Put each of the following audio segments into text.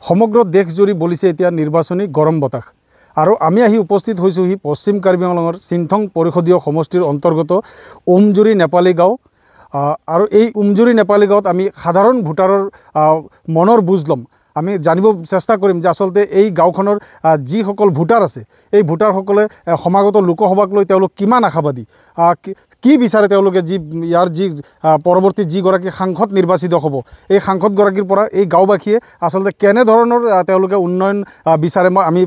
সমগ্ৰ দেশজুৰি বলিছে এতিয়া নিৰ্বাচনী গৰম বতাহ আৰু আমি আহি উপস্থিত হৈছোহি পশ্চিম কাৰ্বি আংলঙৰ চিনথং পৰিষদীয় সমষ্টিৰ অন্তৰ্গত উমজুৰি নেপালী গাঁও আৰু এই উমজুৰি নেপালী গাঁৱত আমি সাধাৰণ ভোটাৰৰ মনৰ বুজ ল'ম আমি জানিব চেষ্টা কৰিম যে আসলতে এই গাঁওখনৰ যিসকল ভোটাৰ আছে এই ভোটাৰসকলে সমাগত লোকসভাক লৈ তেওঁলোক কিমান আশাবাদী কি বিচাৰে তেওঁলোকে যি ইয়াৰ যি পৰৱৰ্তী যিগৰাকী সাংসদ নিৰ্বাচিত হ'ব এই সাংসদগৰাকীৰ পৰা এই গাঁওবাসীয়ে আসলতে কেনেধৰণৰ তেওঁলোকে উন্নয়ন বিচাৰে মই আমি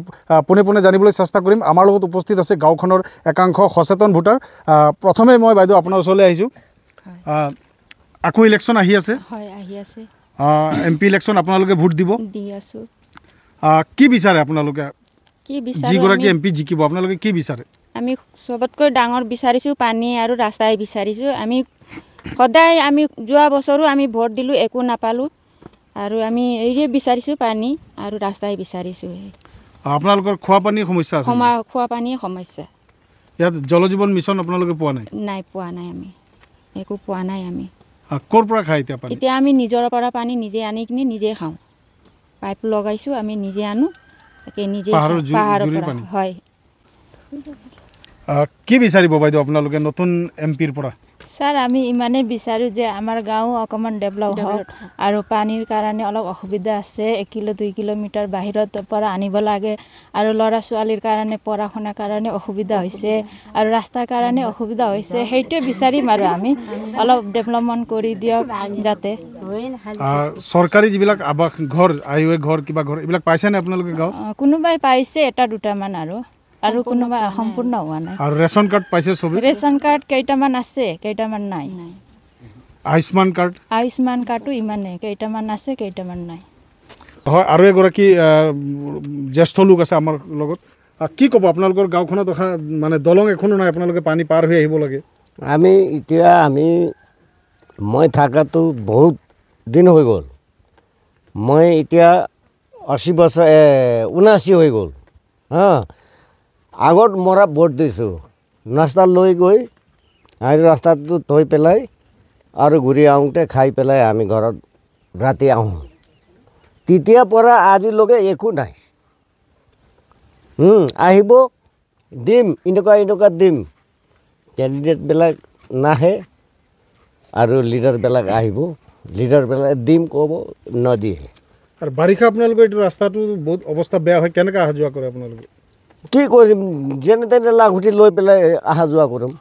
পোনে পোনে জানিবলৈ চেষ্টা কৰিম আমাৰ লগত উপস্থিত আছে গাঁওখনৰ একাংশ সচেতন ভোটাৰ প্ৰথমে মই বাইদেউ আপোনাৰ ওচৰলৈ আহিছোঁ আকৌ ইলেকশ্যন আহি আছে হয় আহি আছে MP ইলেকশ্যন আপোনালোকে ভোট দিব দি আছো কি বিচাৰে আপোনালোকে কি বিচাৰে যিগৰাকী MP জিকিব আপোনালোকে কি বিচাৰে আমি সবতকৈ ডাঙৰ বিচাৰিছো পানী আৰু ৰাস্তাই বিচাৰিছো আমি সদায় আমি যোৱা বছৰো আমি ভোট দিলো একো নাপালো আৰু আমি এই বিচাৰিছো পানী আৰু ৰাস্তাই বিচাৰিছো আপোনালোকৰ খোৱা পানীৰ সমস্যা আছে খোৱা পানীৰ সমস্যা ইয়াত জল জীৱন মিছন আপোনালোকে পোৱা নাই নাই পোৱা নাই আমি একো পোৱা নাই আমি ক'ৰ পৰা খাই এতিয়া পানী এতিয়া আমি নিজৰ পৰা পানী নিজে আনি কিনে নিজে খাওঁ পাইপ লগাইছো আমি নিজে আনো একে নিজে পাহাৰৰ পৰা হয় কি বিচাৰিব বাইদেউ আপোনালোকে নতুন MPৰ পৰা স্যাৰ আমি ইমানে বিচাৰো যে আমাৰ গাঁও অকমান ডেভেলপ হওক আৰু পানীৰ কাৰণে অলপ অসুবিধা আছে 1 কিলো 2 কিলোমিটাৰ বাহিৰত পৰা আনিব লাগে আৰু ল'ৰা ছোৱালীৰ কাৰণে পঢ়া শুনাৰ কাৰণে অসুবিধা হৈছে আৰু ৰাস্তাৰ কাৰণে অসুবিধা হৈছে সেইটোৱে বিচাৰিম আৰু আমি অলপ ডেভেলপমেন্ট কৰি দিয়ক যাতে চৰকাৰী যিবিলাক আৱাস ঘৰ আইৱে ঘৰ কিবা ঘৰ এইবিলাক পাইছে নে আপোনালোকে গাঁও কোনোবাই পাইছে এটা দুটামান আৰু কোনোবা সম্পূৰ্ণ হোৱা নাই আৰু ৰেচন কাৰ্ড পাইছে সবে ৰেচন কাৰ্ড কেইটামান আছে কেইটামান নাই আয়ুষ্মান কাৰ্ডটো ইমানে কেইটামান আছে কেইটামান নাই হয় আৰু এগৰাকী জ্যেষ্ঠ লোক আছে আমাৰ লগত কি ক'ব আপোনালোকৰ গাঁওখনত মানে দলং এখনো নাই আপোনালোকে পানী পাৰ হৈ আহিব লাগে মই থাকাটো বহুত দিন হৈ গ'ল মই এতিয়া 80 বছৰ 79 হৈ গ'ল আগত মৰা ভোট দিছোঁ নাস্তা লৈ গৈ আৰু ৰাস্তাটো থৈ পেলাই আৰু ঘূৰি আহোঁতে খাই পেলাই আমি ঘৰত ৰাতি আহোঁ তেতিয়াৰ পৰা আজিলৈকে একো নাই আহিব দিম এনেকুৱা দিম কেণ্ডিডেটবিলাক নাহে আৰু লিডাৰবিলাক আহিব লিডাৰবিলাক দিম ক'ব নদিয়ে আৰু বাৰিষা আপোনালোকৰ এইটো ৰাস্তাটো বহুত অৱস্থা বেয়া হয় কেনেকৈ অহা যোৱা কৰে আপোনালোকে কি কৰিম যেনে তেনে লাঘুটি লৈ পেলাই অহা যোৱা কৰিম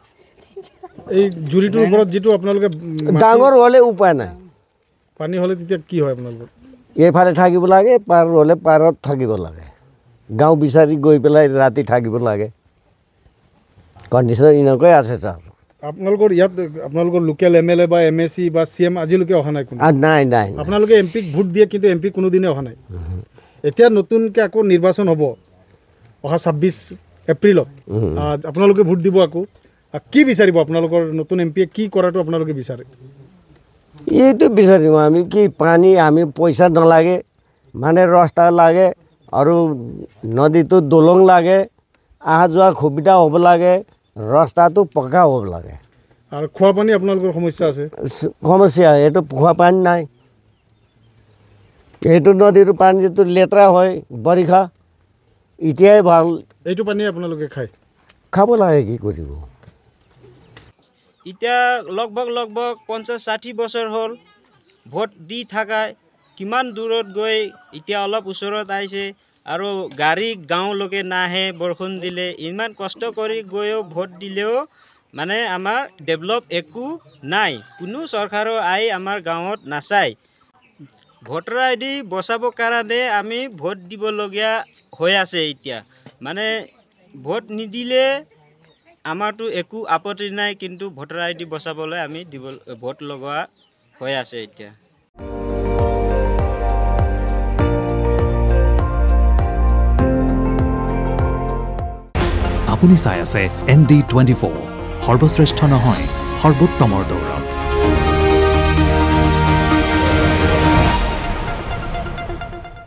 এই জুৰিটোৰ ওপৰত যিটো আপোনালোকে ডাঙৰ হ'লে উপায় নাই পানী হ'লে তেতিয়া কি হয় আপোনালোকৰ এইফালে থাকিব লাগে পাৰ হ'লে পাৰত থাকিব লাগে গাঁও বিচাৰি গৈ পেলাই ৰাতি থাকিব লাগে কণ্ডিশ্যন এনেকৈ আছে ছাৰ আপোনালোকৰ ইয়াত আপোনালোকৰ লোকেল MLA বা MSC বা CM আজিলৈকে অহা নাই কোনো নাই আপোনালোকে MPক ভোট দিয়ে কিন্তু MP কোনোদিনে অহা নাই এতিয়া নতুনকৈ আকৌ নিৰ্বাচন হ'ব অহা 26 এপ্ৰিলত আপোনালোকে ভোট দিব আকৌ কি বিচাৰিব আপোনালোকৰ নতুন MPয়ে কি কৰাটো আপোনালোকে বিচাৰে এইটো বিচাৰিম আমি কি পানী আমি পইচা নালাগে মানে ৰাস্তা লাগে আৰু নদীটো দলং লাগে অহা যোৱা সুবিধা হ'ব লাগে ৰাস্তাটো পকা হ'ব লাগে আৰু খোৱা পানী আপোনালোকৰ সমস্যা এইটো খোৱা পানী নাই এইটো নদীৰ পানীটো লেতেৰা হয় বাৰিষা এতিয়াই ভাল এইটো পানী আপোনালোকে খাব লাগে কি কৰিব এতিয়া লগভগ 50-60 বছৰ হ'ল ভোট দি থাকাই কিমান দূৰত গৈ এতিয়া অলপ ওচৰত আহিছে আৰু গাড়ী গাঁৱলৈকে নাহে বৰষুণ দিলে ইমান কষ্ট কৰি গৈও ভোট দিলেও মানে আমাৰ ডেভেলপ একো নাই কোনো চৰকাৰো আহি আমাৰ গাঁৱত নাচায় ভোটাৰ ID বচাবৰ কাৰণে আমি ভোট দিবলগীয়া হৈ আছে এতিয়া মানে ভোট নিদিলে আমাৰতো একো আপত্তি নাই কিন্তু ভোটাৰ ID বচাবলৈ আমি ভোট লগোৱা হৈ আছে এতিয়া আপুনি চাই আছে ND24 সৰ্বশ্ৰেষ্ঠ নহয় সৰ্বোত্তমৰ দৌৰ